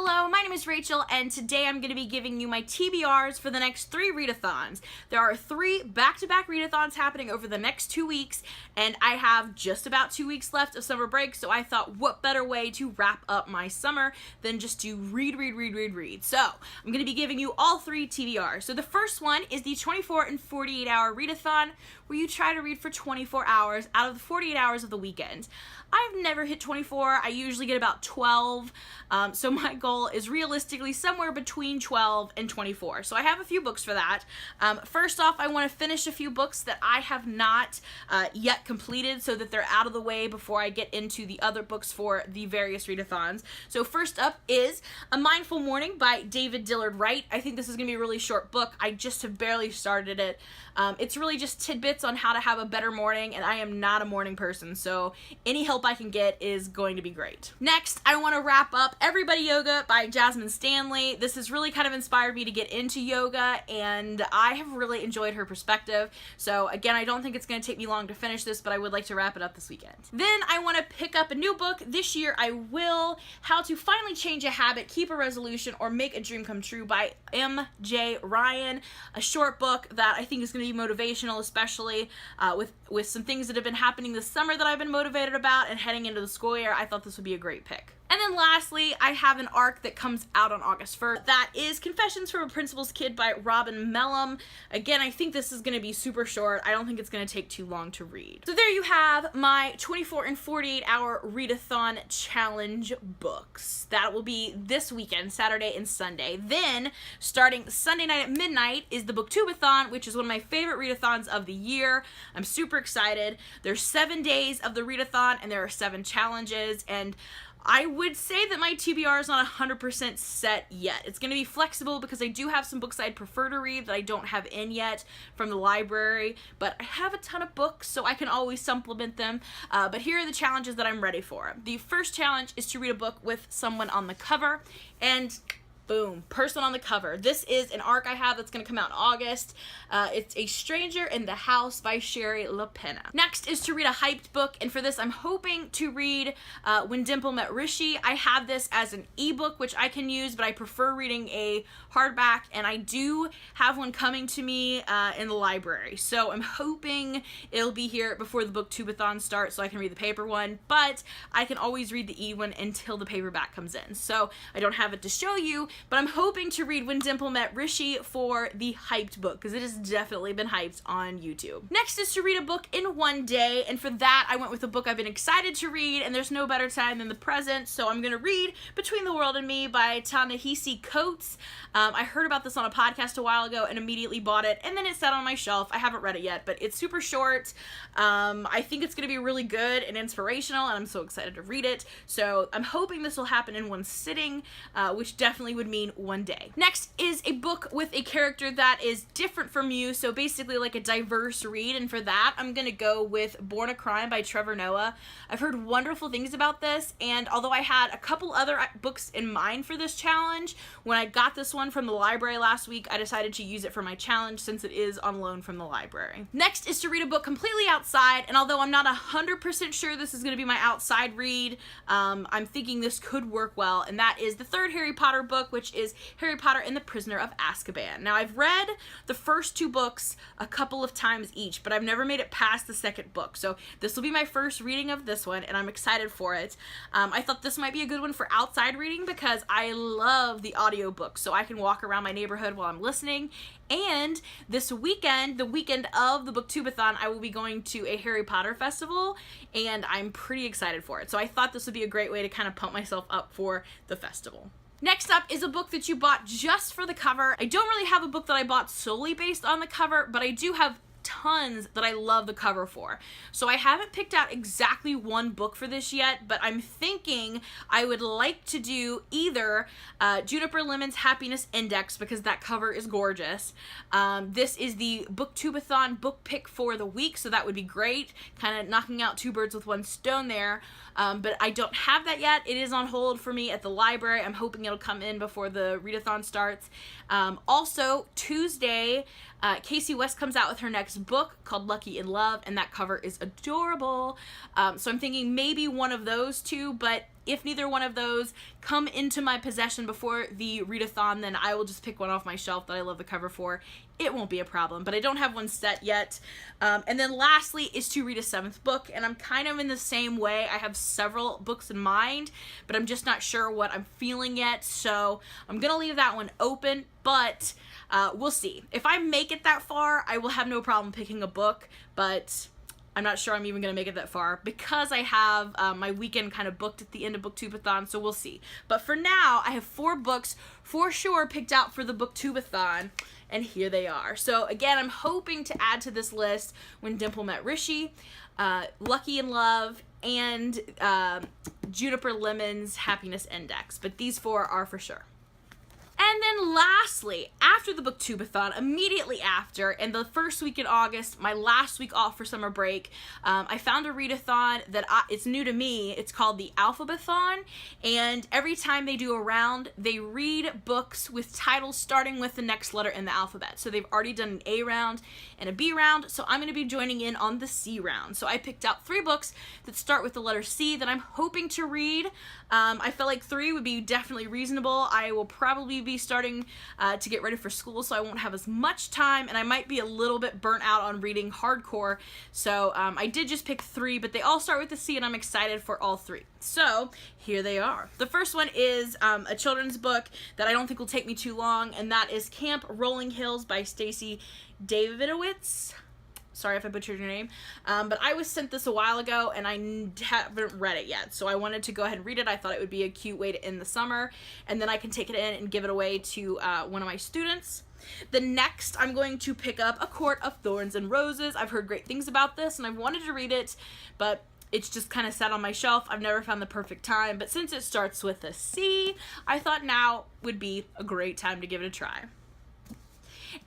Hello, my name is Rachel, and today I'm going to be giving you my TBRs for the next 3 readathons. There are 3 back-to-back readathons happening over the next 2 weeks, and I have just about 2 weeks left of summer break, so I thought what better way to wrap up my summer than just to read. So, I'm going to be giving you all 3 TBRs. So the first one is the 24 and 48 hour readathon, where you try to read for 24 hours out of the 48 hours of the weekend. I've never hit 24, I usually get about 12, so my goal is realistically somewhere between 12 and 24. So I have a few books for that. First off, I want to finish a few books that I have not yet completed so that they're out of the way before I get into the other books for the various readathons. So first up is A Mindful Morning by David Dillard Wright. I think this is going to be a really short book. I just have barely started it. It's really just tidbits on how to have a better morning, and I am not a morning person, so any help I can get is going to be great. Next, I want to wrap up Everybody Yoga by Jasmine Stanley. This has really kind of inspired me to get into yoga, and I have really enjoyed her perspective. So again, I don't think it's going to take me long to finish this, but I would like to wrap it up this weekend. Then I want to pick up a new book. This year I will, How to Finally Change a Habit, Keep a Resolution, or Make a Dream Come True by M.J. Ryan. A short book that I think is going to be motivational, especially with some things that have been happening this summer that I've been motivated about, and heading into the school year, I thought this would be a great pick. And then lastly, I have an arc that comes out on August 1st. That is Confessions from a Principal's Kid by Robin Mellum. Again, I think this is going to be super short. I don't think it's going to take too long to read. So there you have my 24 and 48 hour readathon challenge books. That will be this weekend, Saturday and Sunday. Then, starting Sunday night at midnight, is the Booktubeathon, which is one of my favorite readathons of the year. I'm super excited. There's 7 days of the readathon, and there are 7 challenges, and I would say that my TBR is not 100% set yet. It's going to be flexible because I do have some books I'd prefer to read that I don't have in yet from the library, but I have a ton of books, so I can always supplement them. But here are the challenges that I'm ready for. The first challenge is to read a book with someone on the cover, and boom, person on the cover. This is an arc I have that's going to come out in August. It's A Stranger in the House by Sherry LaPena. Next is to read a hyped book, and for this I'm hoping to read When Dimple Met Rishi. I have this as an ebook, which I can use, but I prefer reading a hardback, and I do have one coming to me in the library. So I'm hoping it'll be here before the Booktubeathon starts so I can read the paper one, but I can always read the e-one until the paperback comes in. So I don't have it to show you, but I'm hoping to read When Dimple Met Rishi for the hyped book, because it has definitely been hyped on YouTube. Next is to read a book in one day, and for that I went with a book I've been excited to read, and there's no better time than the present, so I'm going to read Between the World and Me by Ta-Nehisi Coates. I heard about this on a podcast a while ago and immediately bought it, and then it sat on my shelf. I haven't read it yet, but it's super short. I think it's going to be really good and inspirational, and I'm so excited to read it. So I'm hoping this will happen in one sitting, which definitely would mean one day. Next is a book with a character that is different from you, so basically like a diverse read, and for that I'm gonna go with Born a Crime by Trevor Noah. I've heard wonderful things about this, and although I had a couple other books in mind for this challenge, when I got this one from the library last week, I decided to use it for my challenge since it is on loan from the library. Next is to read a book completely outside, and although I'm not 100% sure this is gonna be my outside read, I'm thinking this could work well, and that is the 3rd Harry Potter book, which is Harry Potter and the Prisoner of Azkaban. Now, I've read the first 2 books a couple of times each, but I've never made it past the 2nd book, so this will be my first reading of this one, and I'm excited for it. I thought this might be a good one for outside reading because I love the audiobook, so I can walk around my neighborhood while I'm listening. And this weekend, the weekend of the Booktubeathon, I will be going to a Harry Potter festival, and I'm pretty excited for it. So I thought this would be a great way to kind of pump myself up for the festival. Next up is a book that you bought just for the cover. I don't really have a book that I bought solely based on the cover, but I do have tons that I love the cover for. So I haven't picked out exactly one book for this yet, but I'm thinking I would like to do either Juniper Lemon's Happiness Index, because that cover is gorgeous. This is the Booktubeathon book pick for the week, so that would be great. Kind of knocking out 2 birds with 1 stone there. But I don't have that yet. It is on hold for me at the library. I'm hoping it'll come in before the readathon starts. Also, Tuesday, Casey West comes out with her next book called Lucky in Love, and that cover is adorable. So I'm thinking maybe one of those 2, but if neither one of those come into my possession before the readathon, then I will just pick one off my shelf that I love the cover for. It won't be a problem, but I don't have one set yet. And then lastly is to read a 7th book, and I'm kind of in the same way. I have several books in mind, but I'm just not sure what I'm feeling yet, so I'm gonna leave that one open, but we'll see. If I make it that far, I will have no problem picking a book, but I'm not sure I'm even going to make it that far because I have my weekend kind of booked at the end of Booktubeathon, so we'll see. But for now, I have 4 books for sure picked out for the Booktubeathon, and here they are. So again, I'm hoping to add to this list When Dimple Met Rishi, Lucky in Love, and Juniper Lemon's Happiness Index, but these 4 are for sure. And then lastly, after the Booktubeathon, immediately after, and the first week in August, my last week off for summer break, I found a readathon that it's new to me. It's called the Alphabethon, and every time they do a round, they read books with titles starting with the next letter in the alphabet. So they've already done an A round and a B round, so I'm going to be joining in on the C round. So I picked out 3 books that start with the letter C that I'm hoping to read. I felt like 3 would be definitely reasonable. I will probably be starting to get ready for school, so I won't have as much time, and I might be a little bit burnt out on reading hardcore, so I did just pick 3, but they all start with the C, and I'm excited for all 3. So here they are. The first one is a children's book that I don't think will take me too long, and that is Camp Rolling Hills by Stacey Davidowitz. Sorry if I butchered your name, but I was sent this a while ago and I haven't read it yet, so I wanted to go ahead and read it. I thought it would be a cute way to end the summer, and then I can take it in and give it away to one of my students. The next, I'm going to pick up A Court of Thorns and Roses. I've heard great things about this, and I've wanted to read it, but it's just kind of sat on my shelf. I've never found the perfect time, but since it starts with a C, I thought now would be a great time to give it a try.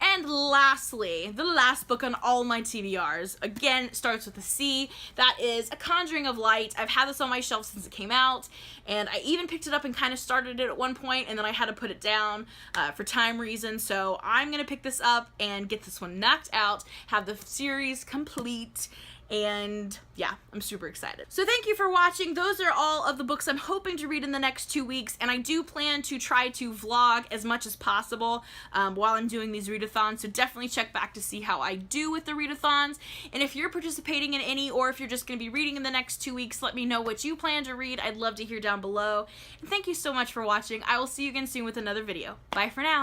And lastly, the last book on all my TBRs, again, starts with a C. That is A Conjuring of Light. I've had this on my shelf since it came out, and I even picked it up and kind of started it at one point, and then I had to put it down for time reasons, so I'm going to pick this up and get this one knocked out, have the series complete, and yeah, I'm super excited. So thank you for watching. Those are all of the books I'm hoping to read in the next 2 weeks, and I do plan to try to vlog as much as possible while I'm doing these readathons, so definitely check back to see how I do with the readathons. And if you're participating in any, or if you're just going to be reading in the next 2 weeks, let me know what you plan to read. I'd love to hear down below. And thank you so much for watching. I will see you again soon with another video. Bye for now.